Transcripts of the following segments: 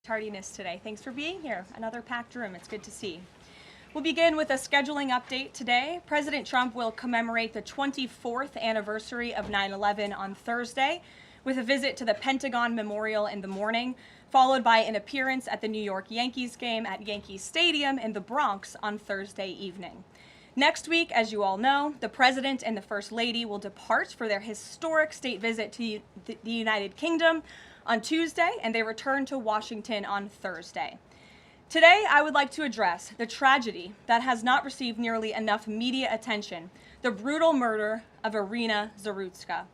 Tardiness today. Thanks for being here. Another packed room. It's good to see. We'll begin with a scheduling update today. President Trump will commemorate the 24th anniversary of 9/11 on Thursday with a visit to the Pentagon Memorial in the morning, followed by an appearance at the New York Yankees game at Yankee Stadium in the Bronx on Thursday evening. Next week, as you all know, the President and the First Lady will depart for their historic state visit to the United Kingdom on Tuesday, and they return to Washington on Thursday. Today, I would like to address the tragedy that has not received nearly enough media attention, the brutal murder of Irina Zarutska.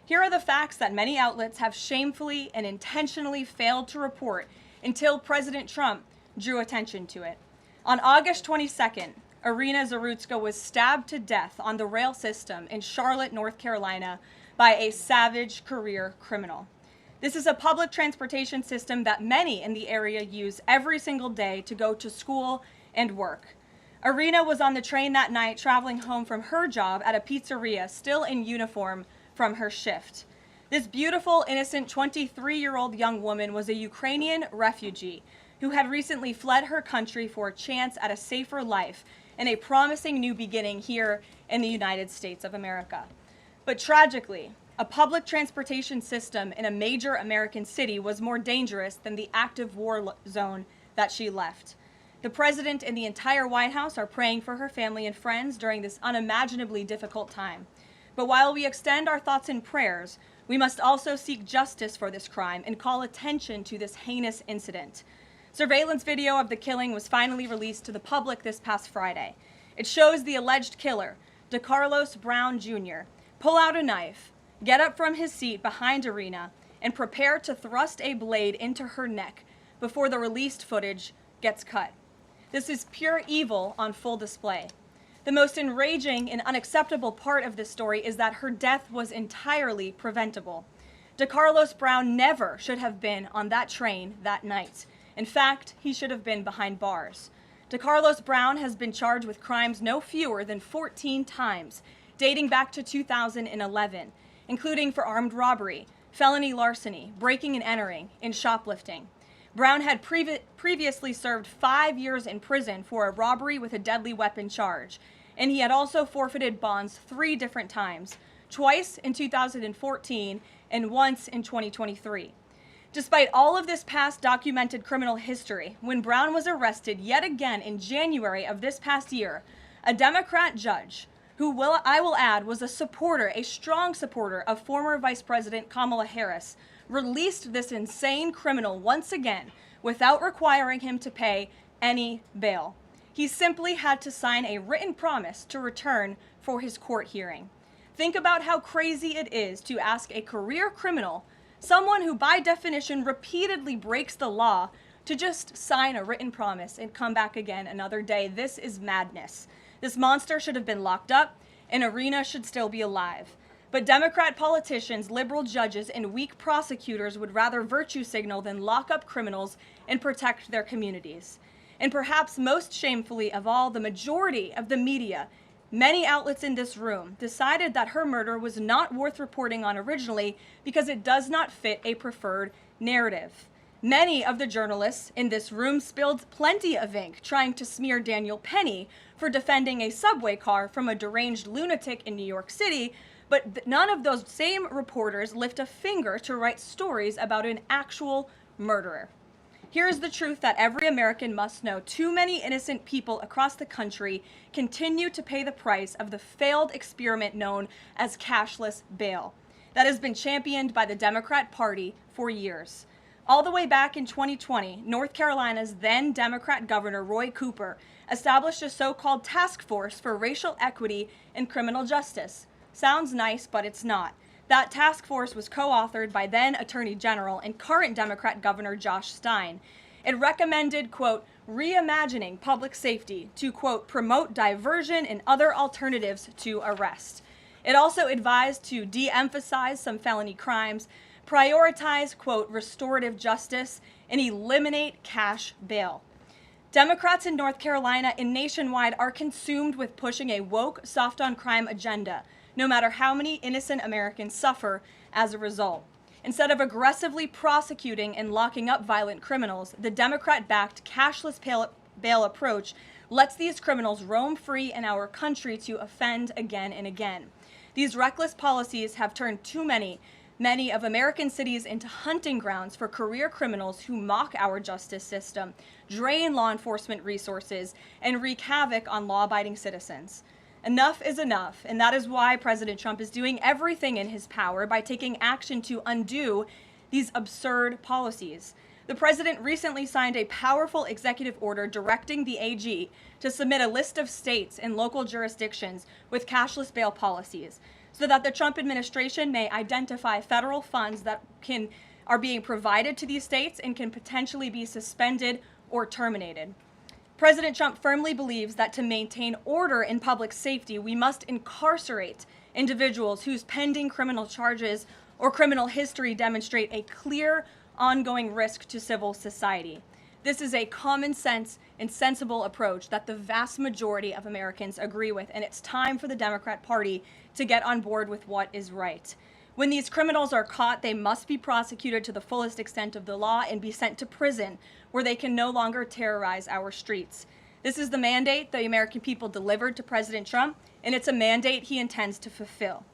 Here are the facts that many outlets have shamefully and intentionally failed to report until President Trump drew attention to it. On August 22nd, Irina Zarutska was stabbed to death on the rail system in Charlotte, North Carolina, by a savage career criminal. This is a public transportation system that many in the area use every single day to go to school and work. Irina was on the train that night traveling home from her job at a pizzeria, still in uniform from her shift. This beautiful, innocent 23-year-old young woman was a Ukrainian refugee who had recently fled her country for a chance at a safer life and a promising new beginning here in the United States of America. But tragically, a public transportation system in a major American city was more dangerous than the active war zone that she left. The President and the entire White House are praying for her family and friends during this unimaginably difficult time. But while we extend our thoughts and prayers, we must also seek justice for this crime and call attention to this heinous incident. Surveillance video of the killing was finally released to the public this past Friday. It shows the alleged killer, DeCarlos Brown Jr., pull out a knife, get up from his seat behind Irina, and prepare to thrust a blade into her neck before the released footage gets cut. This is pure evil on full display. The most enraging and unacceptable part of this story is that her death was entirely preventable. DeCarlos Brown never should have been on that train that night. In fact, he should have been behind bars. DeCarlos Brown has been charged with crimes no fewer than 14 times, dating back to 2011, including for armed robbery, felony larceny, breaking and entering, and shoplifting. Brown had previously served 5 years in prison for a robbery with a deadly weapon charge, and he had also forfeited bonds 3 different times, twice in 2014 and once in 2023. Despite all of this past documented criminal history, when Brown was arrested yet again in January of this past year, a Democrat judge, I will add was a strong supporter of former Vice President Kamala Harris, released this insane criminal once again without requiring him to pay any bail. He simply had to sign a written promise to return for his court hearing. Think about how crazy it is to ask a career criminal, someone who by definition repeatedly breaks the law, to just sign a written promise and come back again another day. This is madness. This monster should have been locked up, and Irina should still be alive. But Democrat politicians, liberal judges, and weak prosecutors would rather virtue signal than lock up criminals and protect their communities. And perhaps most shamefully of all, the majority of the media, many outlets in this room, decided that her murder was not worth reporting on originally because it does not fit a preferred narrative. Many of the journalists in this room spilled plenty of ink trying to smear Daniel Penny for defending a subway car from a deranged lunatic in New York City, but none of those same reporters lift a finger to write stories about an actual murderer. Here's the truth that every American must know. Too many innocent people across the country continue to pay the price of the failed experiment known as cashless bail that has been championed by the Democrat Party for years. All the way back in 2020, North Carolina's then Democrat Governor Roy Cooper established a so-called task force for racial equity and criminal justice. Sounds nice, but it's not. That task force was co-authored by then Attorney General and current Democrat Governor Josh Stein. It recommended, quote, reimagining public safety to, quote, promote diversion and other alternatives to arrest. It also advised to de-emphasize some felony crimes, prioritize, quote, restorative justice, and eliminate cash bail. Democrats in North Carolina and nationwide are consumed with pushing a woke, soft-on-crime agenda, no matter how many innocent Americans suffer as a result. Instead of aggressively prosecuting and locking up violent criminals, the Democrat-backed cashless bail approach lets these criminals roam free in our country to offend again and again. These reckless policies have turned too many of American cities into hunting grounds for career criminals who mock our justice system, drain law enforcement resources, and wreak havoc on law-abiding citizens. Enough is enough, and that is why President Trump is doing everything in his power by taking action to undo these absurd policies. The president recently signed a powerful executive order directing the AG to submit a list of states and local jurisdictions with cashless bail policies, so that the Trump administration may identify federal funds that are being provided to these states and can potentially be suspended or terminated. President Trump firmly believes that to maintain order in public safety, we must incarcerate individuals whose pending criminal charges or criminal history demonstrate a clear, ongoing risk to civil society. This is a common sense and sensible approach that the vast majority of Americans agree with, and it's time for the Democrat Party to get on board with what is right. When these criminals are caught, they must be prosecuted to the fullest extent of the law and be sent to prison, where they can no longer terrorize our streets. This is the mandate the American people delivered to President Trump, and it's a mandate he intends to fulfill.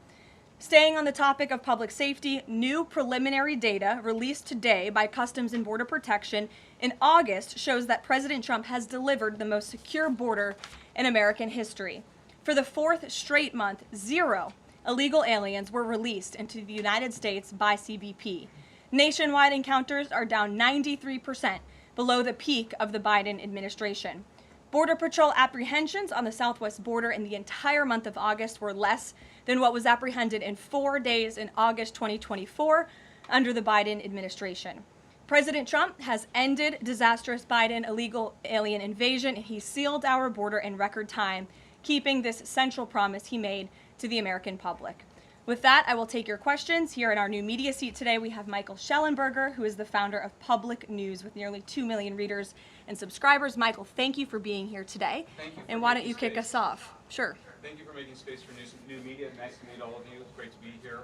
Staying on the topic of public safety, new preliminary data released today by Customs and Border Protection in August shows that President Trump has delivered the most secure border in American history. For the fourth straight month, 0 illegal aliens were released into the United States by CBP. Nationwide encounters are down 93%, below the peak of the Biden administration. Border Patrol apprehensions on the southwest border in the entire month of August were less than what was apprehended in 4 days in August 2024 under the Biden administration. President Trump has ended disastrous Biden illegal alien invasion, and he sealed our border in record time, keeping this central promise he made to the American public. With that, I will take your questions. Here in our new media seat today, we have Michael Schellenberger, who is the founder of Public News with nearly 2 million readers and subscribers. Michael, thank you for being here today. Thank you. And why don't you kick us off? Sure. Thank you for making space for new media. Nice to meet all of you. It's great to be here.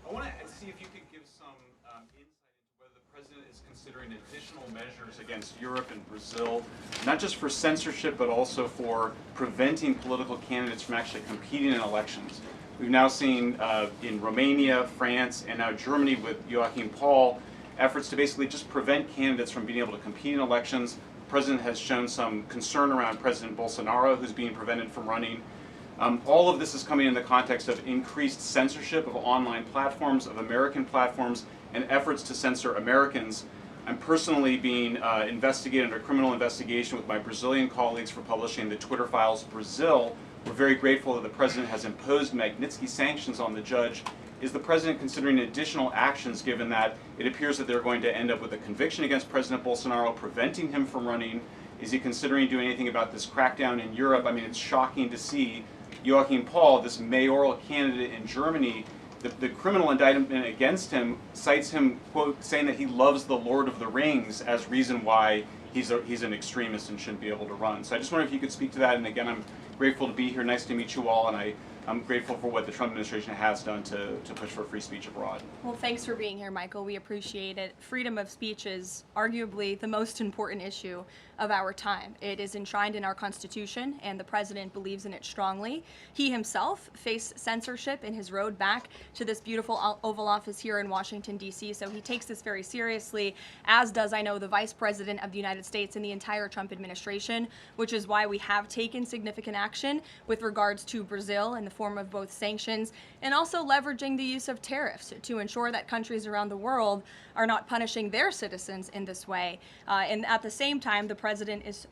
I want to see if you could give some insight into whether the president is considering additional measures against Europe and Brazil, not just for censorship, but also for preventing political candidates from actually competing in elections. We've now seen in Romania, France, and now Germany with Joachim Paul, efforts to basically just prevent candidates from being able to compete in elections. The president has shown some concern around President Bolsonaro, who's being prevented from running. All of this is coming in the context of increased censorship of online platforms, of American platforms, and efforts to censor Americans. I'm personally being investigated under criminal investigation with my Brazilian colleagues for publishing the Twitter Files Brazil. We're very grateful that the president has imposed Magnitsky sanctions on the judge. Is the president considering additional actions, given that it appears that they're going to end up with a conviction against President Bolsonaro, preventing him from running? Is he considering doing anything about this crackdown in Europe? I mean, it's shocking to see Joachim Paul, this mayoral candidate in Germany, the criminal indictment against him cites him, quote, saying that he loves the Lord of the Rings as reason why he's an extremist and shouldn't be able to run. So I just wonder if you could speak to that. And again, I'm grateful to be here. Nice to meet you all. And I'm grateful for what the Trump administration has done to push for free speech abroad. Well, thanks for being here, Michael. We appreciate it. Freedom of speech is arguably the most important issue of our time. It is enshrined in our Constitution, and the president believes in it strongly. He himself faced censorship in his road back to this beautiful Oval Office here in Washington, D.C., so he takes this very seriously, as does, I know, the Vice President of the United States and the entire Trump administration, which is why we have taken significant action with regards to Brazil in the form of both sanctions and also leveraging the use of tariffs to ensure that countries around the world are not punishing their citizens in this way. And at the same time, the president is,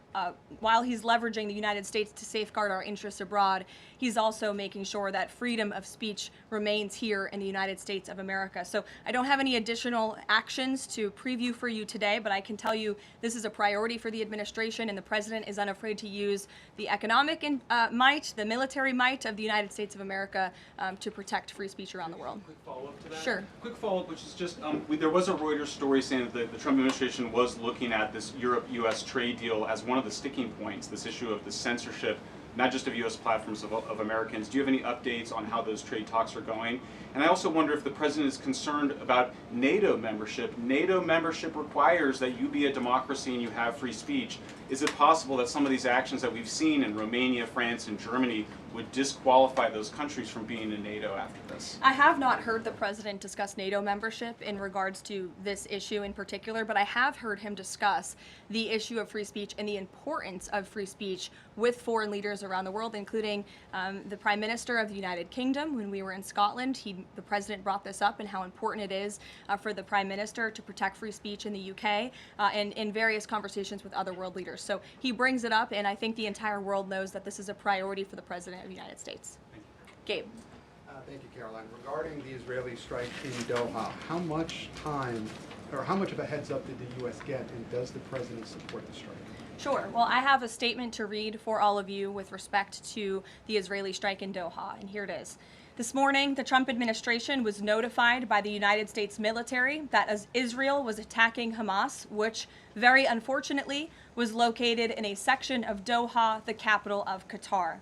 while he's leveraging the United States to safeguard our interests abroad, he's also making sure that freedom of speech remains here in the United States of America. So I don't have any additional actions to preview for you today, but I can tell you this is a priority for the administration, and the president is unafraid to use the economic might, the military might of the United States of America to protect free speech around the world. Quick follow-up to that? Sure. Quick follow-up, which is just, there was a Reuters story saying that the Trump administration was looking at this Europe-U.S. trade deal as one of the sticking points, this issue of the censorship not just of U.S. platforms, of Americans. Do you have any updates on how those trade talks are going? And I also wonder if the president is concerned about NATO membership. NATO membership requires that you be a democracy and you have free speech. Is it possible that some of these actions that we've seen in Romania, France, and Germany would disqualify those countries from being in NATO after this? I have not heard the president discuss NATO membership in regards to this issue in particular, but I have heard him discuss the issue of free speech and the importance of free speech with foreign leaders around the world, including the Prime Minister of the United Kingdom. When we were in Scotland, the president brought this up and how important it is for the Prime Minister to protect free speech in the UK and in various conversations with other world leaders. So he brings it up, and I think the entire world knows that this is a priority for the President of the United States. Gabe. Thank you, Caroline. Regarding the Israeli strike in Doha, how much time or how much of a heads up did the U.S. get, and does the president support the strike? Sure. Well, I have a statement to read for all of you with respect to the Israeli strike in Doha, and here it is. This morning, the Trump administration was notified by the United States military that as Israel was attacking Hamas, which very unfortunately was located in a section of Doha, the capital of Qatar.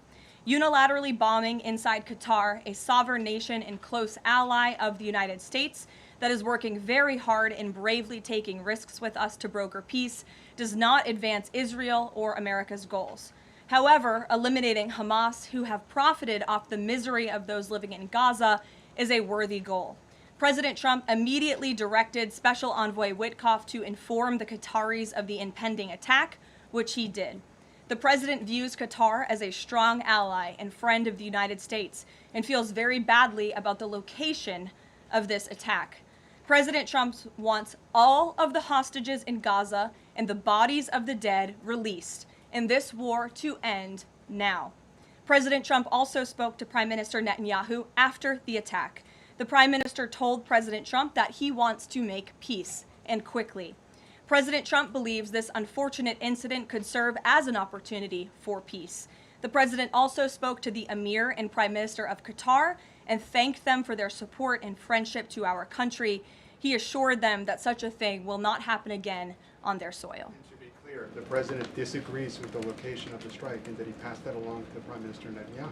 Unilaterally bombing inside Qatar, a sovereign nation and close ally of the United States that is working very hard and bravely taking risks with us to broker peace, does not advance Israel or America's goals. However, eliminating Hamas, who have profited off the misery of those living in Gaza, is a worthy goal. President Trump immediately directed Special Envoy Witkoff to inform the Qataris of the impending attack, which he did. The president views Qatar as a strong ally and friend of the United States and feels very badly about the location of this attack. President Trump wants all of the hostages in Gaza and the bodies of the dead released, and this war to end now. President Trump also spoke to Prime Minister Netanyahu after the attack. The Prime Minister told President Trump that he wants to make peace, and quickly. President Trump believes this unfortunate incident could serve as an opportunity for peace. The president also spoke to the Emir and Prime Minister of Qatar and thanked them for their support and friendship to our country. He assured them that such a thing will not happen again on their soil. And to be clear, the president disagrees with the location of the strike, and that he passed that along to Prime Minister Netanyahu.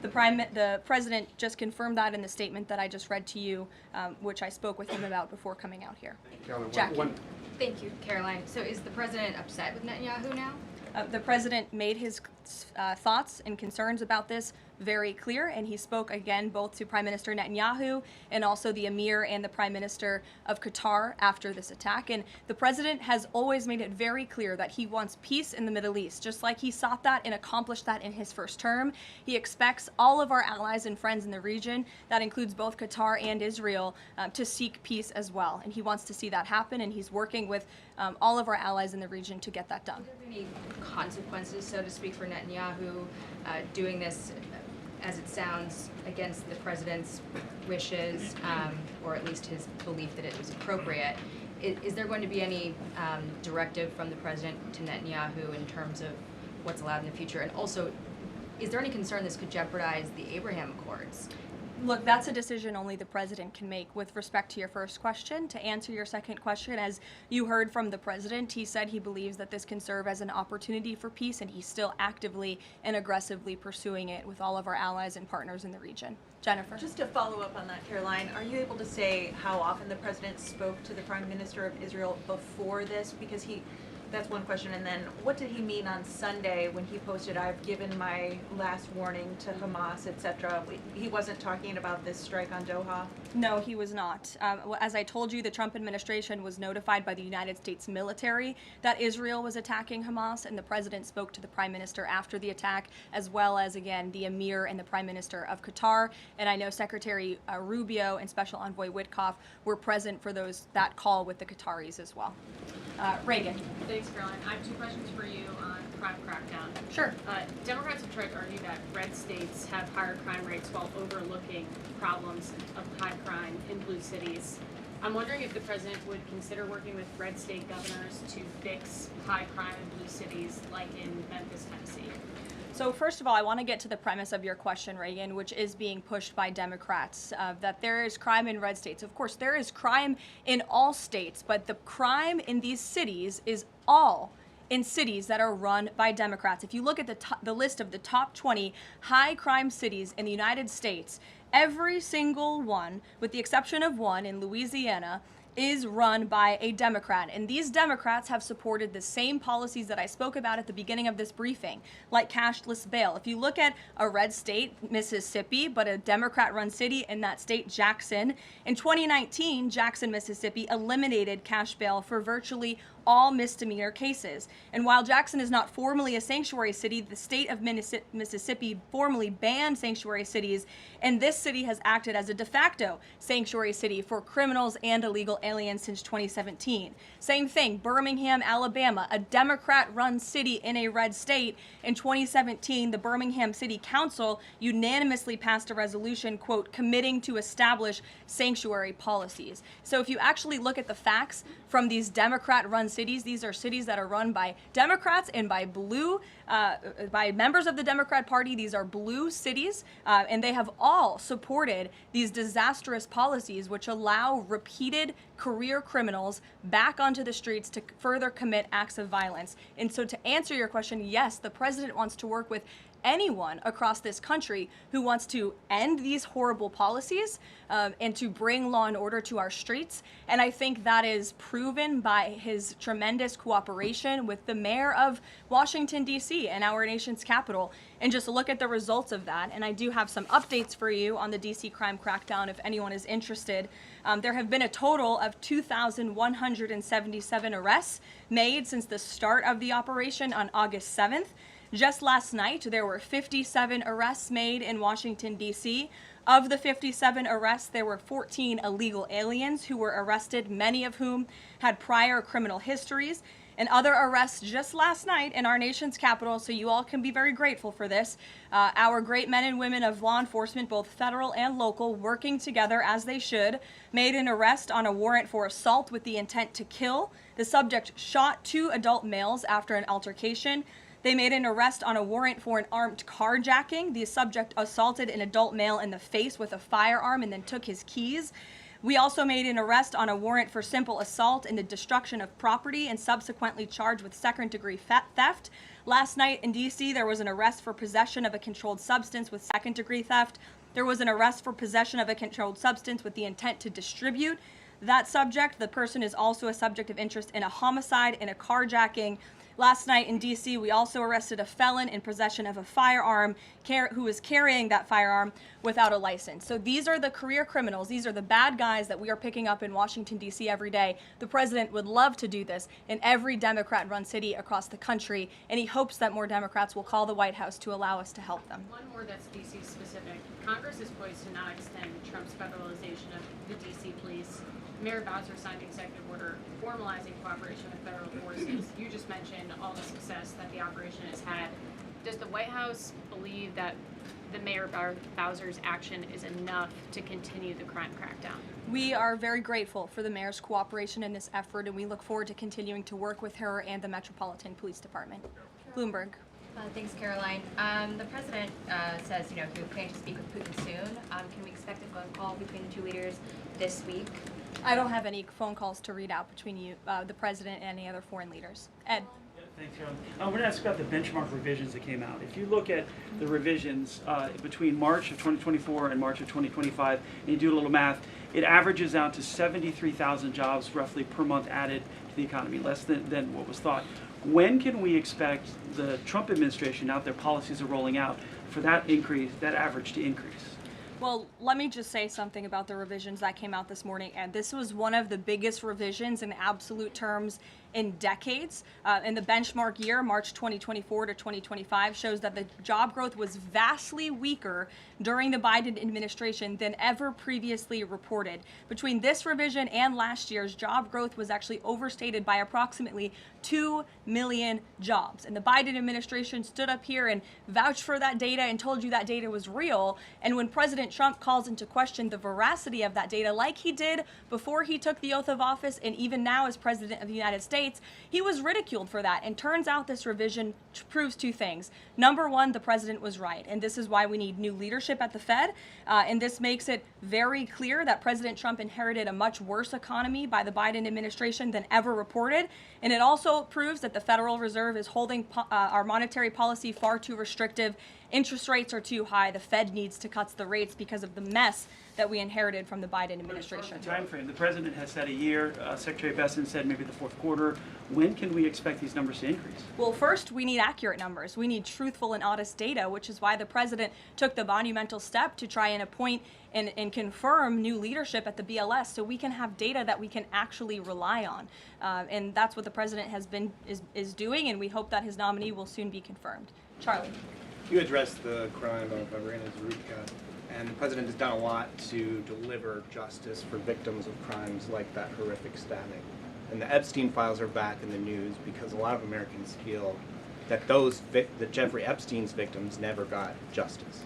The president just confirmed that in the statement that I just read to you, which I spoke with him about before coming out here. Caroline, Jackie. Thank you, Caroline. So is the president upset with Netanyahu now? The president made his thoughts and concerns about this very clear, and he spoke again both to Prime Minister Netanyahu and also the Emir and the Prime Minister of Qatar after this attack. And the president has always made it very clear that he wants peace in the Middle East, just like he sought that and accomplished that in his first term. He expects all of our allies and friends in the region, that includes both Qatar and Israel, to seek peace as well. And he wants to see that happen, and he's working with all of our allies in the region to get that done. Are there any consequences, so to speak, for Netanyahu doing this, as it sounds, against the president's wishes, or at least his belief that it was appropriate? Is there going to be any directive from the president to Netanyahu in terms of what's allowed in the future? And also, is there any concern this could jeopardize the Abraham Accords? Look, that's a decision only the president can make. With respect to your first question, to answer your second question, as you heard from the president, he said he believes that this can serve as an opportunity for peace, and he's still actively and aggressively pursuing it with all of our allies and partners in the region. Jennifer? Just to follow up on that, Caroline, are you able to say how often the president spoke to the Prime Minister of Israel before this? Because that's one question. And then what did he mean on Sunday when he posted, "I've given my last warning to Hamas," etc.? He wasn't talking about this strike on Doha? No, he was not. As I told you, the Trump administration was notified by the United States military that Israel was attacking Hamas, and the president spoke to the Prime Minister after the attack, as well as, again, the Emir and the Prime Minister of Qatar. And I know Secretary Rubio and Special Envoy Witkoff were present for that call with the Qataris as well. Reagan. Thanks, Caroline. I have two questions for you on crime crackdown. Sure. Democrats have tried to argue that red states have higher crime rates while overlooking problems of high crime in blue cities. I'm wondering if the president would consider working with red state governors to fix high crime in blue cities like in Memphis, Tennessee. So first of all, I want to get to the premise of your question, Reagan, which is being pushed by Democrats, that there is crime in red states. Of course, there is crime in all states, but the crime in these cities is all in cities that are run by Democrats. If you look at the list of the top 20 high crime cities in the United States, every single one, with the exception of one in Louisiana, is run by a Democrat. And these Democrats have supported the same policies that I spoke about at the beginning of this briefing, like cashless bail. If you look at a red state, Mississippi, but a Democrat-run city in that state, Jackson, in 2019, Jackson, Mississippi eliminated cash bail for virtually all misdemeanor cases. And while Jackson is not formally a sanctuary city, the state of Mississippi formally banned sanctuary cities, and this city has acted as a de facto sanctuary city for criminals and illegal aliens since 2017. Same thing, Birmingham, Alabama, a Democrat-run city in a red state. In 2017, the Birmingham City Council unanimously passed a resolution, quote, committing to establish sanctuary policies. So if you actually look at the facts from these Democrat-run cities, these are cities that are run by Democrats and by by members of the Democrat Party. These are blue cities, and they have all supported these disastrous policies which allow repeated career criminals back onto the streets to further commit acts of violence. And so to answer your question, yes, the president wants to work with anyone across this country who wants to end these horrible policies and to bring law and order to our streets. And I think that is proven by his tremendous cooperation with the mayor of Washington, D.C. and our nation's capital. And just look at the results of that. And I do have some updates for you on the D.C. crime crackdown if anyone is interested. There have been a total of 2,177 arrests made since the start of the operation on August 7th. Just last night, there were 57 arrests made in Washington, D.C. Of the 57 arrests, there were 14 illegal aliens who were arrested, many of whom had prior criminal histories. And other arrests just last night in our nation's capital, so you all can be very grateful for this. Our great men and women of law enforcement, both federal and local, working together as they should, made an arrest on a warrant for assault with the intent to kill. The subject shot 2 adult males after an altercation. They made an arrest on a warrant for an armed carjacking. The subject assaulted an adult male in the face with a firearm and then took his keys. We also made an arrest on a warrant for simple assault and the destruction of property and subsequently charged with second-degree theft. Last night in D.C., there was an arrest for possession of a controlled substance with second-degree theft. There was an arrest for possession of a controlled substance with the intent to distribute. That subject, the person is also a subject of interest in a homicide and a carjacking. Last night in D.C., we also arrested a felon in possession of a firearm who was carrying that firearm without a license. So these are the career criminals. These are the bad guys that we are picking up in Washington, D.C. every day. The president would love to do this in every Democrat-run city across the country, and he hopes that more Democrats will call the White House to allow us to help them. One more that's D.C. specific. Congress is poised to not extend Trump's federalization of the D.C. police. Mayor Bowser signed the executive order formalizing cooperation with federal forces. You just mentioned all the success that the operation has had. Does the White House believe that the Mayor Bowser's action is enough to continue the crime crackdown? We are very grateful for the mayor's cooperation in this effort, and we look forward to continuing to work with her and the Metropolitan Police Department. Bloomberg. Thanks, Karoline. The president says, he plans to speak with Putin soon. Can we expect a phone call between the two leaders this week? I don't have any phone calls to read out between you, the president, and any other foreign leaders. Ed. Thanks, Carolyn. I want to ask about the benchmark revisions that came out. If you look at the revisions between March of 2024 and March of 2025, and you do a little math, it averages out to 73,000 jobs roughly per month added to the economy, less than what was thought. When can we expect the Trump administration, now that their policies are rolling out, for that increase, that average to increase? Well, let me just say something about the revisions that came out this morning. And this was one of the biggest revisions in absolute terms in decades. In the benchmark year, March 2024 to 2025, shows that the job growth was vastly weaker during the Biden administration than ever previously reported. Between this revision and last year's, job growth was actually overstated by approximately 2 million jobs. And the Biden administration stood up here and vouched for that data and told you that data was real. And when President President Trump calls into question the veracity of that data, like he did before he took the oath of office and even now as President of the United States, he was ridiculed for that. And turns out this revision proves two things. Number one, the president was right, and this is why we need new leadership at the Fed. And this makes it very clear that President Trump inherited a much worse economy by the Biden administration than ever reported. And it also proves that the Federal Reserve is holding our monetary policy far too restrictive. Interest rates are too high. The Fed needs to cut the rates because of the mess that we inherited from the Biden administration. Time frame. The president has said a year. Secretary Besson said maybe the fourth quarter. When can we expect these numbers to increase? Well, first, we need accurate numbers. We need truthful and honest data, which is why the president took the monumental step to try and appoint and confirm new leadership at the BLS so we can have data that we can actually rely on. And that's what the president is doing, and we hope that his nominee will soon be confirmed. Charlie. You addressed the crime of Irina Zurika, and the president has done a lot to deliver justice for victims of crimes like that horrific stabbing. And the Epstein files are back in the news because a lot of Americans feel that that Jeffrey Epstein's victims never got justice.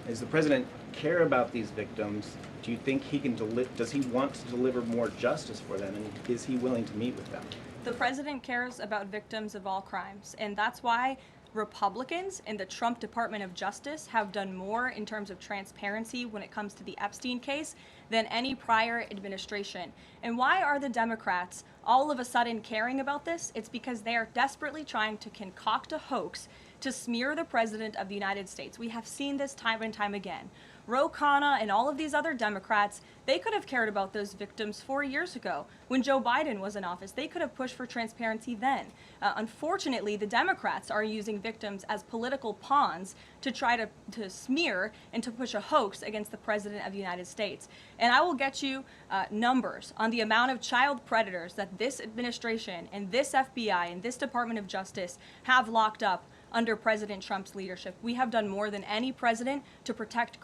Does the president care about these victims? Do you think he can does he want to deliver more justice for them, and is he willing to meet with them? The president cares about victims of all crimes, and that's why Republicans in the Trump Department of Justice have done more in terms of transparency when it comes to the Epstein case than any prior administration. And why are the Democrats all of a sudden caring about this? It's because they are desperately trying to concoct a hoax to smear the President of the United States. We have seen this time and time again. Ro Khanna and all of these other Democrats, they could have cared about those victims 4 years ago when Joe Biden was in office. They could have pushed for transparency then. Unfortunately, the Democrats are using victims as political pawns to try to smear and to push a hoax against the President of the United States. And I will get you numbers on the amount of child predators that this administration and this FBI and this Department of Justice have locked up under President Trump's leadership. We have done more than any president to protect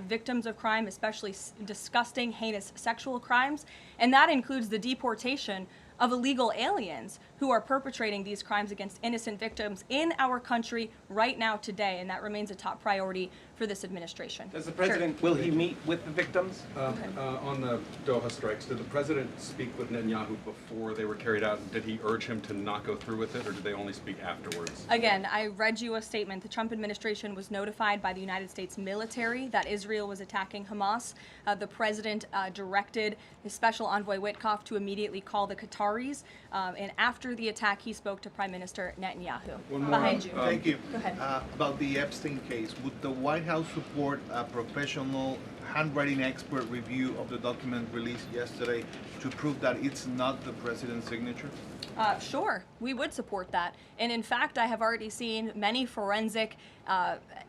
victims of crime, especially disgusting, heinous sexual crimes. And that includes the deportation of illegal aliens who are perpetrating these crimes against innocent victims in our country right now today. And that remains a top priority for this administration. Does the president, will he meet with the victims? On the Doha strikes, did the president speak with Netanyahu before they were carried out? Did he urge him to not go through with it, or did they only speak afterwards? Again, I read you a statement. The Trump administration was notified by the United States military that Israel was attacking Hamas. The president directed his special envoy Witkoff to immediately call the Qataris. And after the attack, he spoke to Prime Minister Netanyahu. One more. Behind you. Thank you. Go ahead. About the Epstein case, would the White House support a professional handwriting expert review of the document released yesterday to prove that it's not the president's signature? Sure, we would support that. And in fact, I have already seen many forensic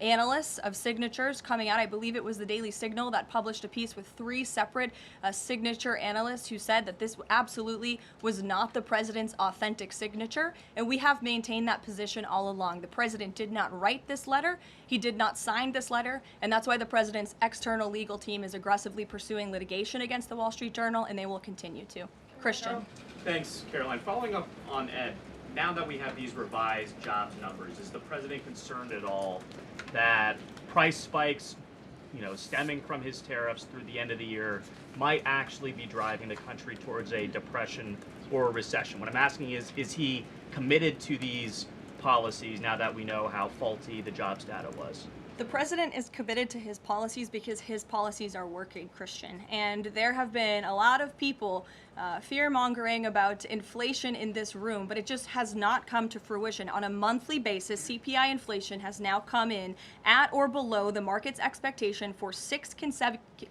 analysts of signatures coming out. I believe it was the Daily Signal that published a piece with 3 separate signature analysts who said that this absolutely was not the president's authentic signature. And we have maintained that position all along. The president did not write this letter. He did not sign this letter. And that's why the president's external legal team is aggressively pursuing litigation against the Wall Street Journal, and they will continue to. Christian. Thanks, Karoline. Following up on Ed, now that we have these revised jobs numbers, is the president concerned at all that price spikes, stemming from his tariffs through the end of the year might actually be driving the country towards a depression or a recession? What I'm asking is he committed to these policies now that we know how faulty the jobs data was? The president is committed to his policies because his policies are working, Christian. And there have been a lot of people fear-mongering about inflation in this room, but it just has not come to fruition. On a monthly basis, CPI inflation has now come in at or below the market's expectation for 6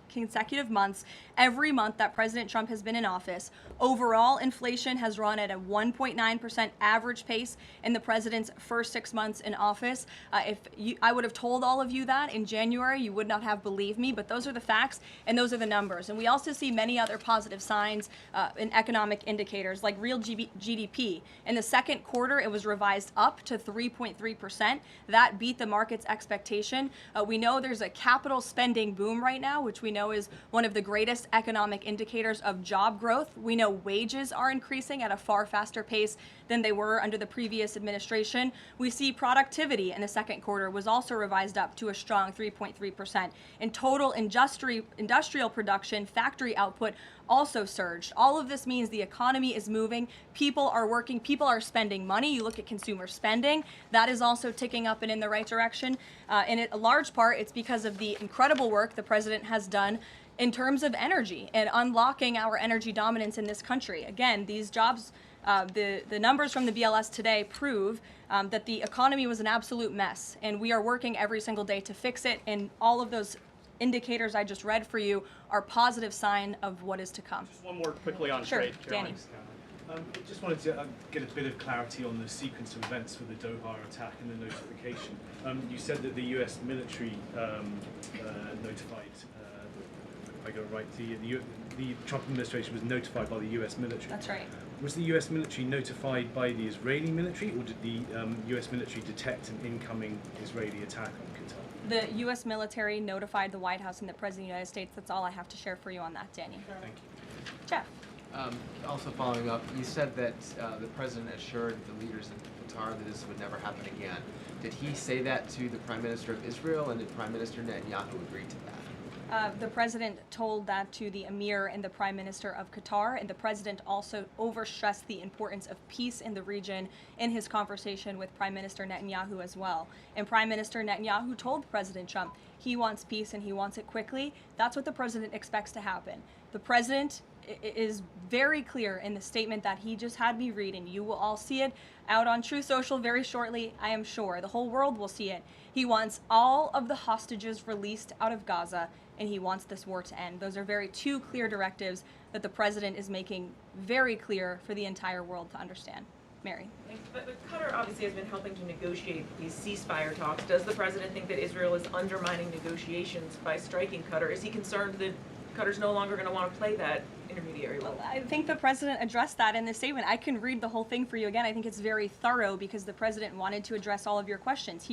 consecutive months, every month that President Trump has been in office. Overall, inflation has run at a 1.9% average pace in the president's first 6 months in office. I would have told all of you that in January, you would not have believed me, but those are the facts and those are the numbers. And we also see many other positive signs in economic indicators like real GDP. In the second quarter, it was revised up to 3.3%. That beat the market's expectation. We know there's a capital spending boom right now, which we know is one of the greatest economic indicators of job growth. We know wages are increasing at a far faster pace than they were under the previous administration. We see productivity in the second quarter was also revised up to a strong 3.3%. In total industrial production, factory output also surged. All of this means the economy is moving, people are working, people are spending money. You look at consumer spending, that is also ticking up and in the right direction. In a large part, it's because of the incredible work the president has done in terms of energy and unlocking our energy dominance in this country. Again, these jobs, the numbers from the BLS today prove that the economy was an absolute mess, and we are working every single day to fix it, and all of those indicators I just read for you are positive sign of what is to come. Just one more quickly on Sure, trade, Danny. Caroline. Just wanted to get a bit of clarity on the sequence of events for the Doha attack and the notification. You said that the U.S. military notified, if I got it right, the Trump administration was notified by the U.S. military. That's right. Was the U.S. military notified by the Israeli military, or did the U.S. military detect an incoming Israeli attack on Qatar? The U.S. military notified the White House and the President of the United States. That's all I have to share for you on that, Danny. Thank you. Jeff. Also following up, you said that the president assured the leaders in Qatar that this would never happen again. Did he say that to the Prime Minister of Israel, and did Prime Minister Netanyahu agree to that? The president told that to the emir and the prime minister of Qatar, and the president also overstressed the importance of peace in the region in his conversation with Prime Minister Netanyahu as well. And Prime Minister Netanyahu told President Trump he wants peace and he wants it quickly. That's what the president expects to happen. The president is very clear in the statement that he just had me read, and you will all see it out on Truth Social very shortly, I am sure. The whole world will see it. He wants all of the hostages released out of Gaza, and he wants this war to end. Those are two clear directives that the president is making very clear for the entire world to understand. Mary. But Qatar obviously has been helping to negotiate these ceasefire talks. Does the president think that Israel is undermining negotiations by striking Qatar? Is he concerned that Qatar's no longer going to want to play that intermediary role? I think the president addressed that in the statement. I can read the whole thing for you again. I think it's very thorough because the president wanted to address all of your questions.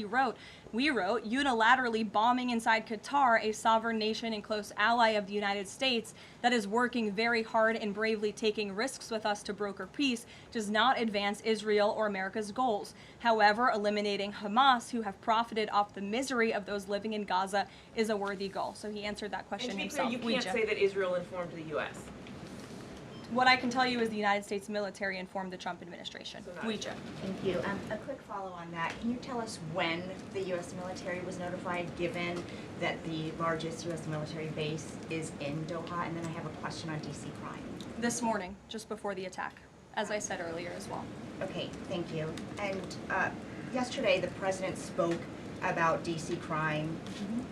We wrote, unilaterally bombing inside Qatar, a sovereign nation and close ally of the United States that is working very hard and bravely taking risks with us to broker peace, does not advance Israel or America's goals. However, eliminating Hamas, who have profited off the misery of those living in Gaza, is a worthy goal. So he answered that question and to be himself. clear, you can't say that Israel informed the U.S. What I can tell you is the United States military informed the Trump administration. Thank you. A quick follow on that. Can you tell us when the U.S. military was notified, given that the largest U.S. military base is in Doha? And then I have a question on D.C. crime. This morning, just before the attack, as I said earlier as well. Okay, thank you. And yesterday, the president spoke about D.C. crime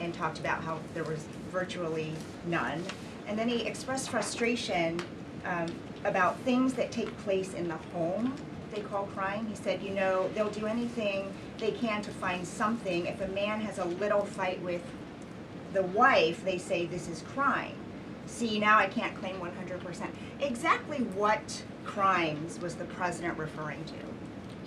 and talked about how there was virtually none. And then he expressed frustration about things that take place in the home they call crime. He said, you know, they'll do anything they can to find something. If a man has a little fight with the wife, they say this is crime. See, now I can't claim 100%. Exactly what crimes was the president referring to?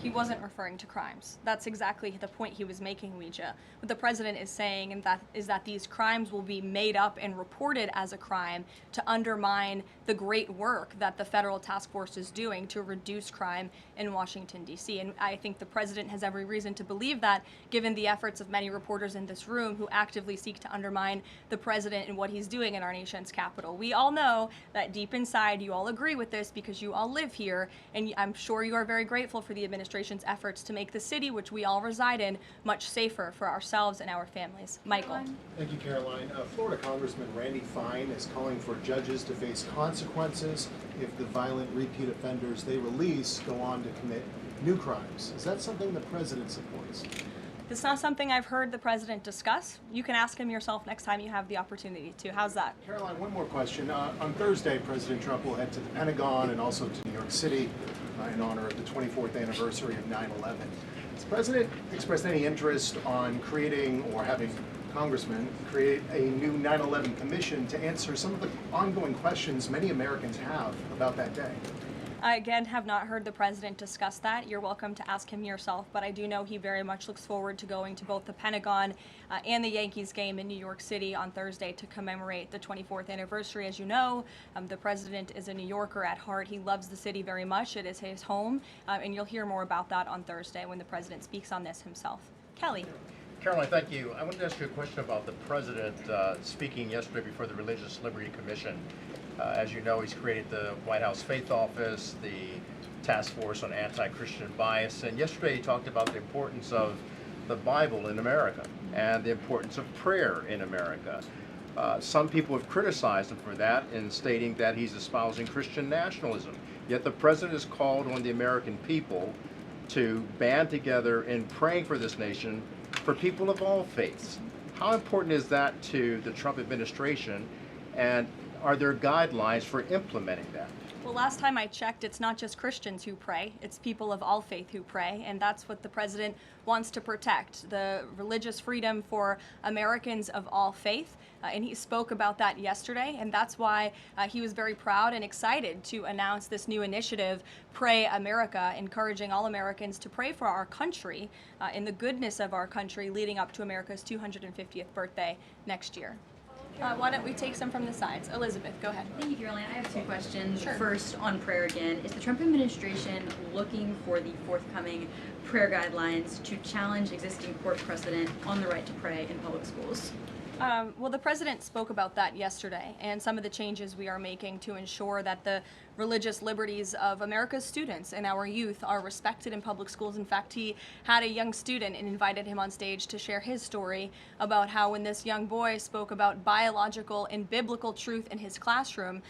He wasn't referring to crimes. That's exactly the point he was making, Ouija. What the president is saying is that these crimes will be made up and reported as a crime to undermine the great work that the federal task force is doing to reduce crime in Washington, D.C. And I think the president has every reason to believe that, given the efforts of many reporters in this room who actively seek to undermine the president and what he's doing in our nation's capital. We all know that deep inside you all agree with this because you all live here, and I'm sure you are very grateful for the administration's efforts to make the city, which we all reside in, much safer for ourselves and our families. Michael. Thank you, Caroline. Florida Congressman Randy Fine is calling for judges to face consequences if the violent repeat offenders they release go on to commit new crimes. Is that something the president supports? It's not something I've heard the president discuss. You can ask him yourself next time you have the opportunity to. How's that? Caroline, one more question. On Thursday, President Trump will head to the Pentagon and also to New York City in honor of the 24th anniversary of 9/11. Has the president expressed any interest on creating or having Congressman, create a new 9/11 commission to answer some of the ongoing questions many Americans have about that day. I again have not heard the president discuss that. You're welcome to ask him yourself, but I do know he very much looks forward to going to both the Pentagon and the Yankees game in New York City on Thursday to commemorate the 24th anniversary. As you know, the president is a New Yorker at heart. He loves the city very much. It is his home, and you'll hear more about that on Thursday when the president speaks on this himself. Kelly. Karoline, thank you. I wanted to ask you a question about the president speaking yesterday before the Religious Liberty Commission. As you know, he's created the White House Faith Office, the Task Force on Anti-Christian Bias, and yesterday he talked about the importance of the Bible in America and the importance of prayer in America. Some people have criticized him for that in stating that he's espousing Christian nationalism. Yet the president has called on the American people to band together in praying for this nation for people of all faiths. How important is that to the Trump administration, and are there guidelines for implementing that? Well, last time I checked, it's not just Christians who pray, it's people of all faith who pray, and that's what the president wants to protect, the religious freedom for Americans of all faith. And he spoke about that yesterday, and that's why he was very proud and excited to announce this new initiative, Pray America, encouraging all Americans to pray for our country in the goodness of our country leading up to America's 250th birthday next year. Why don't we take some from the sides? Elizabeth, go ahead. Thank you, Caroline. I have two questions. Sure. First, on prayer again. Is the Trump administration looking for the forthcoming prayer guidelines to challenge existing court precedent on the right to pray in public schools? Well, the president spoke about that yesterday, and some of the changes we are making to ensure that the religious liberties of America's students and our youth are respected in public schools. In fact, he had a young student and invited him on stage to share his story about how when this young boy spoke about biological and biblical truth in his classroom,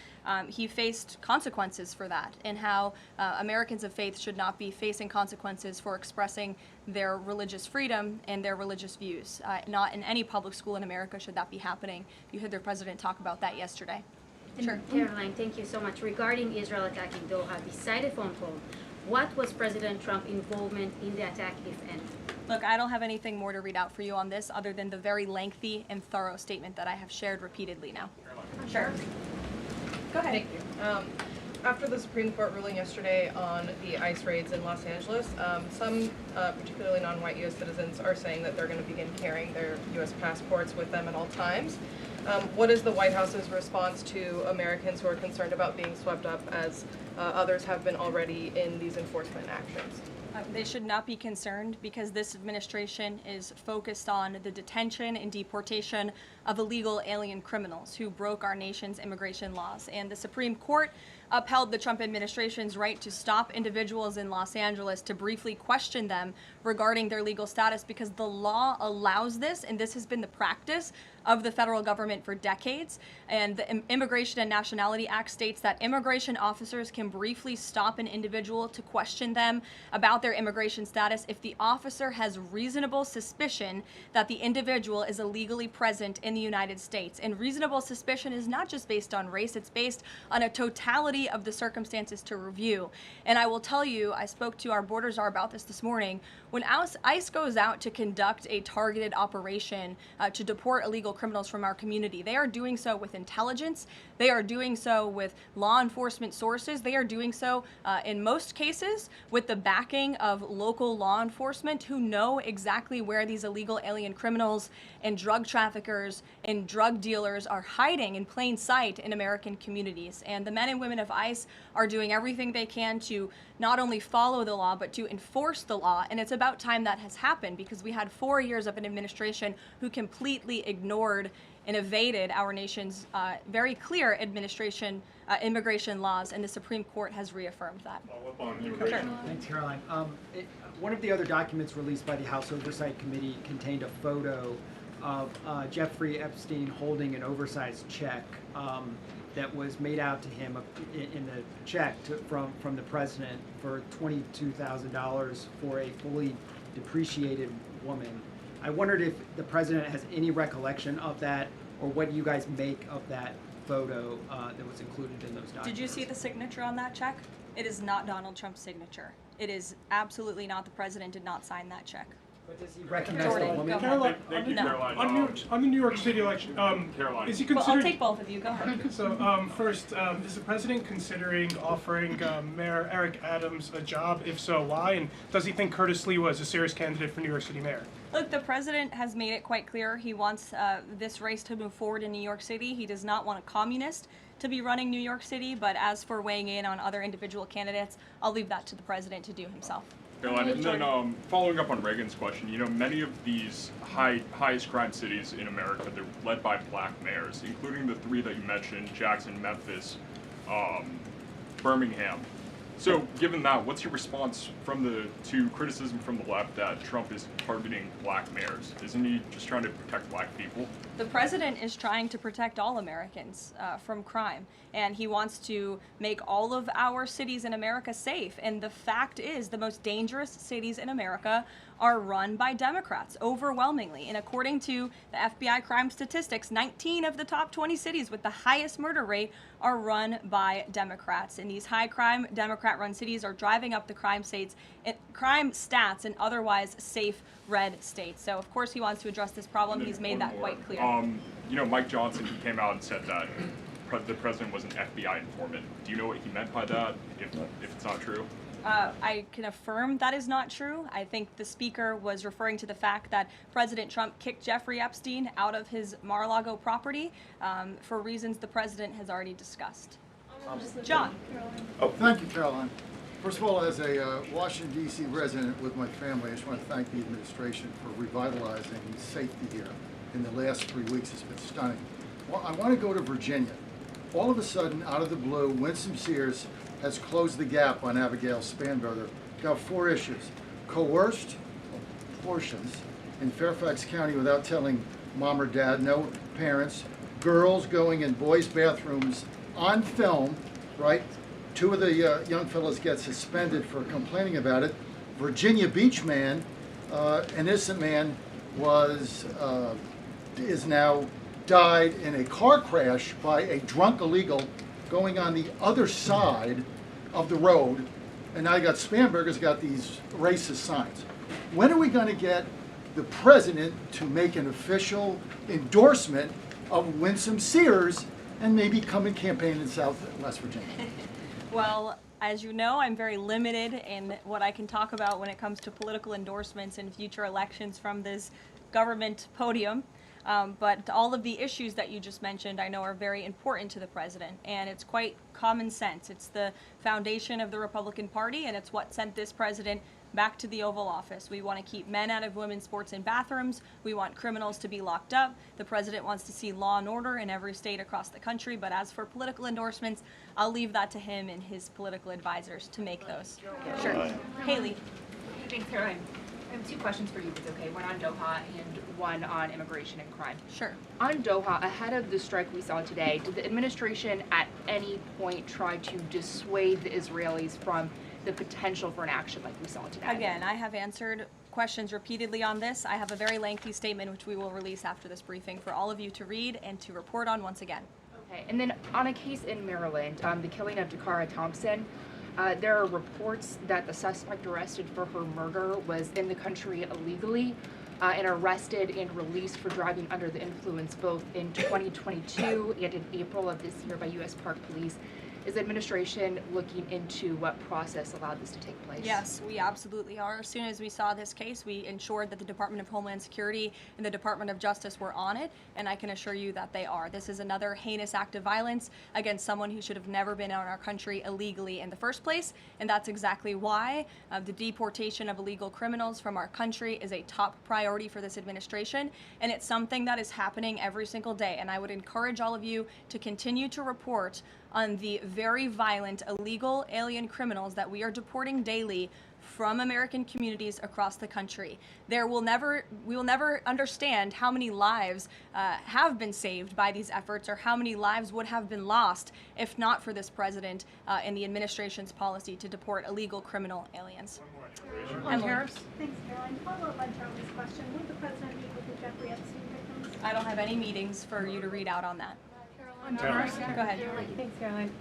he faced consequences for that, and how Americans of faith should not be facing consequences for expressing their religious freedom and their religious views. Not in any public school in America should that be happening. You heard the president talk about that yesterday. Sure. Caroline, thank you so much. Regarding Israel attacking Doha, beside the phone call, what was President Trump's involvement in the attack, if any? Look, I don't have anything more to read out for you on this other than the very lengthy and thorough statement that I have shared repeatedly now. Sure. Go ahead. Thank you. After the Supreme Court ruling yesterday on the ICE raids in Los Angeles, some particularly non-white U.S. citizens are saying that they're going to begin carrying their U.S. passports with them at all times. What is the White House's response to Americans who are concerned about being swept up, as others have been already, in these enforcement actions? They should not be concerned, because this administration is focused on the detention and deportation of illegal alien criminals who broke our nation's immigration laws. And the Supreme Court upheld the Trump administration's right to stop individuals in Los Angeles to briefly question them regarding their legal status, because the law allows this, and this has been the practice of the federal government for decades. And the Immigration and Nationality Act states that immigration officers can briefly stop an individual to question them about their immigration status if the officer has reasonable suspicion that the individual is illegally present in the United States. And reasonable suspicion is not just based on race, it's based on a totality of the circumstances to review. And I will tell you, I spoke to our border czar about this morning. When ICE goes out to conduct a targeted operation to deport illegal criminals from our community, they are doing so with intelligence, they are doing so with law enforcement sources, they are doing so in most cases with the backing of local law enforcement who know exactly where these illegal alien criminals and drug traffickers and drug dealers are hiding in plain sight in American communities. And the men and women of ICE are doing everything they can to not only follow the law, but to enforce the law. And it's about time that has happened, because we had 4 years of an administration who completely ignored and evaded our nation's very clear immigration laws, and the Supreme Court has reaffirmed that. Sure. Thanks, Caroline. One of the other documents released by the House Oversight Committee contained a photo of Jeffrey Epstein holding an oversized check that was made out to him in the check from the president for $22,000 for a fully depreciated woman. I wondered if the president has any recollection of that, or what you guys make of that photo that was included in those documents. Did you see the signature on that check? It is not Donald Trump's signature. It is absolutely not. The president did not sign that check. But does he recognize the Jordan, woman? go Caroline, ahead. on the, No. on the New York City election, Caroline. is he Well, I'll considering? take both of you, go ahead. So first, is the president considering offering Mayor Eric Adams a job? If so, why? And does he think Curtis Lee was a serious candidate for New York City mayor? Look, the president has made it quite clear he wants this race to move forward in New York City. He does not want a communist to be running New York City, but as for weighing in on other individual candidates, I'll leave that to the president to do himself. Caroline, and then following up on Reagan's question, many of these highest crime cities in America, they're led by black mayors, including the three that you mentioned, Jackson, Memphis, Birmingham. So given that, what's your response to criticism from the left that Trump is targeting black mayors? Isn't he just trying to protect black people? The president is trying to protect all Americans from crime, and he wants to make all of our cities in America safe. And the fact is, the most dangerous cities in America are run by Democrats, overwhelmingly. And according to the FBI crime statistics, 19 of the top 20 cities with the highest murder rate are run by Democrats. And these high crime Democrat-run cities are driving up the crime stats in otherwise safe red states. So of course he wants to address this problem. He's made that quite clear. Mike Johnson, he came out and said that the president was an FBI informant. Do you know what he meant by that, if it's not true? I can affirm that is not true. I think the speaker was referring to the fact that President Trump kicked Jeffrey Epstein out of his Mar-a-Lago property for reasons the president has already discussed. John. Oh, thank you, Caroline. First of all, as a Washington, D.C. resident with my family, I just want to thank the administration for revitalizing safety here in the last 3 weeks. It's been stunning. Well, I want to go to Virginia. All of a sudden, out of the blue, Winsome Sears has closed the gap on Abigail Spanberger. Got 4 issues. Coerced abortions in Fairfax County without telling mom or dad, no parents, girls going in boys' bathrooms on film, right? 2 of the young fellows get suspended for complaining about it. Virginia Beach man, an innocent man, is now died in a car crash by a drunk illegal going on the other side of the road. And now you got Spanberger's got these racist signs. When are we going to get the president to make an official endorsement of Winsome Sears and maybe come and campaign in South and West Virginia? Well, as you know, I'm very limited in what I can talk about when it comes to political endorsements in future elections from this government podium. But all of the issues that you just mentioned I know are very important to the president, and it's quite common sense. It's the foundation of the Republican Party, and it's what sent this president back to the Oval Office. We want to keep men out of women's sports and bathrooms. We want criminals to be locked up. The president wants to see law and order in every state across the country. But as for political endorsements, I'll leave that to him and his political advisors to make those. Sure. Haley. Thanks, Caroline. I have 2 questions for you, if it's okay. One on Doha and one on immigration and crime. Sure. On Doha, ahead of the strike we saw today, did the administration at any point try to dissuade the Israelis from the potential for an action like we saw today? Again, I have answered questions repeatedly on this. I have a very lengthy statement which we will release after this briefing for all of you to read and to report on once again. Okay, and then on a case in Maryland, the killing of Dakara Thompson, there are reports that the suspect arrested for her murder was in the country illegally and arrested and released for driving under the influence both in 2022 and in April of this year by U.S. Park Police. Is the administration looking into what process allowed this to take place? Yes, we absolutely are. As soon as we saw this case, we ensured that the Department of Homeland Security and the Department of Justice were on it, and I can assure you that they are. This is another heinous act of violence against someone who should have never been in our country illegally in the first place, and that's exactly why the deportation of illegal criminals from our country is a top priority for this administration, and it's something that is happening every single day. And I would encourage all of you to continue to report on the very violent illegal alien criminals that we are deporting daily from American communities across the country. We will never understand how many lives have been saved by these efforts, or how many lives would have been lost if not for this president and the administration's policy to deport illegal criminal aliens. On tariffs? Thanks, Caroline. Follow up on Charlie's question. Will the president meet with the Jeffrey Epstein victims? I don't have any meetings for you to read out on that. Go ahead. Thanks, Caroline.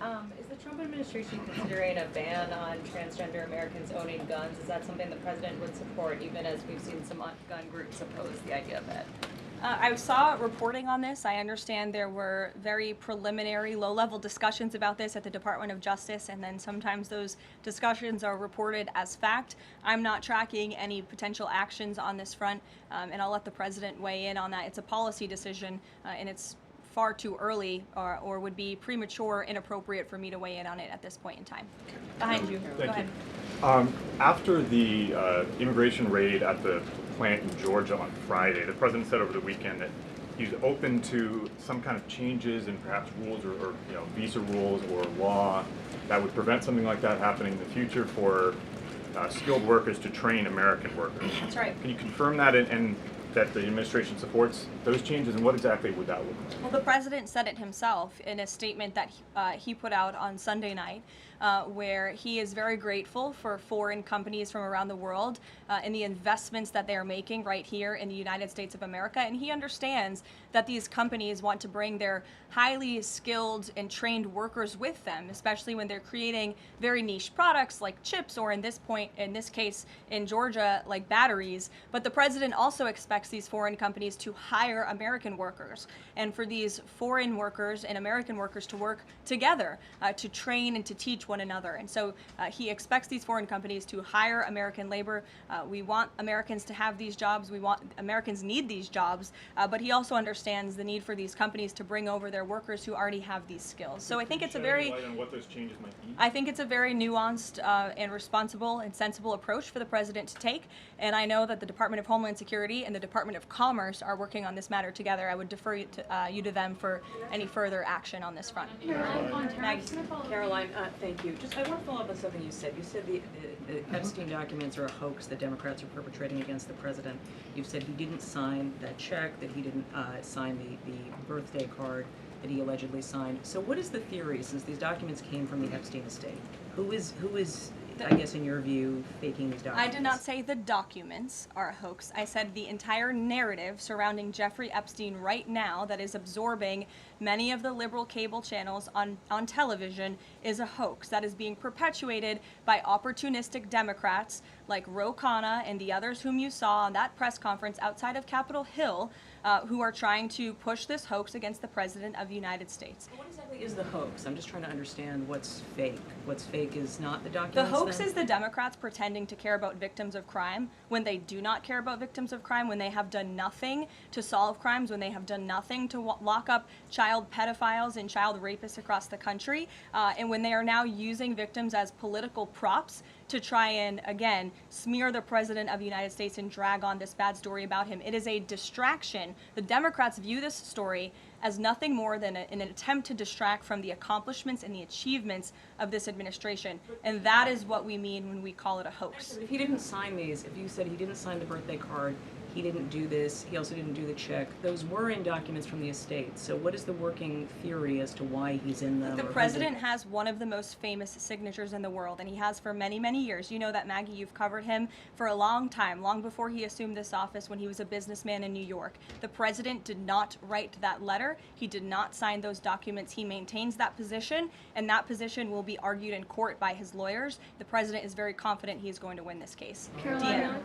Is the Trump administration considering a ban on transgender Americans owning guns? Is that something the president would support, even as we've seen some gun groups oppose the idea of it? I saw reporting on this. I understand there were very preliminary, low-level discussions about this at the Department of Justice, and then sometimes those discussions are reported as fact. I'm not tracking any potential actions on this front, and I'll let the president weigh in on that. It's a policy decision, and it's far too early or would be premature, inappropriate for me to weigh in on it at this point in time. Behind you. Go ahead. After the immigration raid at the plant in Georgia on Friday, the president said over the weekend that he's open to some kind of changes in perhaps rules or visa rules or law that would prevent something like that happening in the future for skilled workers to train American workers. That's right. Can you confirm that and that the administration supports those changes, and what exactly would that look like? Well, the president said it himself in a statement that he put out on Sunday night, where he is very grateful for foreign companies from around the world and the investments that they are making right here in the United States of America. And he understands that these companies want to bring their highly skilled and trained workers with them, especially when they're creating very niche products like chips, or in this case in Georgia, like batteries. But the president also expects these foreign companies to hire American workers, and for these foreign workers and American workers to work together to train and to teach one another. And so he expects these foreign companies to hire American labor. We want Americans to have these jobs. Americans need these jobs, but he also understands the need for these companies to bring over their workers who already have these skills. So I think it's a very, what those changes might be? I think it's a very nuanced and responsible and sensible approach for the president to take. And I know that the Department of Homeland Security and the Department of Commerce are working on this matter together. I would defer you to them for any further action on this front. Caroline, thank you. Just I want to follow up on something you said. You said the Epstein documents are a hoax that Democrats are perpetrating against the president. You've said he didn't sign that check, that he didn't sign the birthday card that he allegedly signed. So what is the theory, since these documents came from the Epstein estate? Who is I guess in your view, faking these documents? I did not say the documents are a hoax. I said the entire narrative surrounding Jeffrey Epstein right now that is absorbing many of the liberal cable channels on television is a hoax that is being perpetuated by opportunistic Democrats like Ro Khanna and the others whom you saw on that press conference outside of Capitol Hill, who are trying to push this hoax against the President of the United States. What exactly is the hoax? I'm just trying to understand what's fake. What's fake is not the The documents. hoax is the Democrats pretending to care about victims of crime when they do not care about victims of crime, when they have done nothing to solve crimes, when they have done nothing to lock up child pedophiles and child rapists across the country, and when they are now using victims as political props to try and, again, smear the President of the United States and drag on this bad story about him. It is a distraction. The Democrats view this story as nothing more than an attempt to distract from the accomplishments and the achievements of this administration. And that is what we mean when we call it a hoax. If he didn't sign these, if you said he didn't sign the birthday card, he didn't do this, he also didn't do the check, those were in documents from the estate. So what is the working theory as to why he's in them? The president has one of the most famous signatures in the world, and he has for many, many years. You know that, Maggie, you've covered him for a long time, long before he assumed this office when he was a businessman in New York. The president did not write that letter. He did not sign those documents. He maintains that position, and that position will be argued in court by his lawyers. The president is very confident he is going to win this case. Caroline,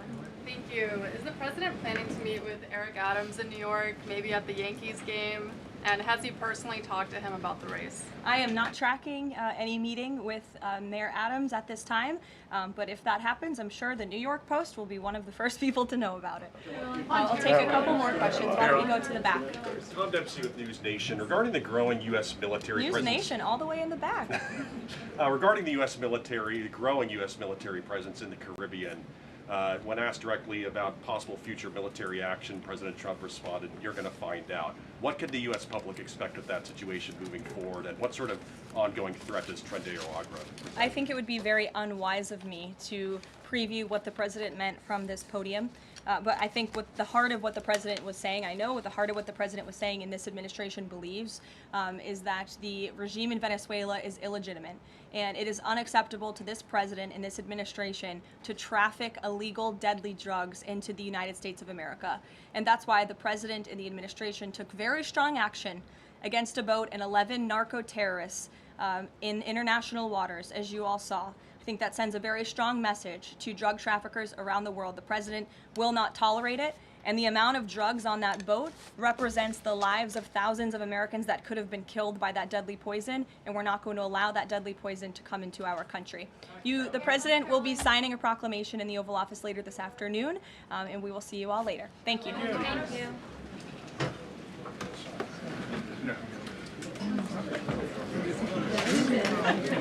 thank you. Is the president planning to meet with Eric Adams in New York, maybe at the Yankees game? And has he personally talked to him about the race? I am not tracking any meeting with Mayor Adams at this time, but if that happens, I'm sure the New York Post will be one of the first people to know about it. I'll take a couple more questions. Why don't we go to the back? Tom Dempsey with News Nation. Regarding the growing U.S. military News presence... Nation, all the way in the back. Regarding the U.S. military, the growing U.S. military presence in the Caribbean, when asked directly about possible future military action, President Trump responded, "You're going to find out." What could the U.S. public expect of that situation moving forward, and what sort of ongoing threat does Trendeo Agra present? I think it would be very unwise of me to preview what the president meant from this podium. But I think what the heart of what the president was saying, I know what the heart of what the president was saying and this administration believes, is that the regime in Venezuela is illegitimate. And it is unacceptable to this president and this administration to traffic illegal, deadly drugs into the United States of America. And that's why the president and the administration took very strong action against a boat and 11 narco-terrorists in international waters, as you all saw. I think that sends a very strong message to drug traffickers around the world. The president will not tolerate it, and the amount of drugs on that boat represents the lives of thousands of Americans that could have been killed by that deadly poison, and we're not going to allow that deadly poison to come into our country. The president will be signing a proclamation in the Oval Office later this afternoon, and we will see you all later. Thank you. Thank you.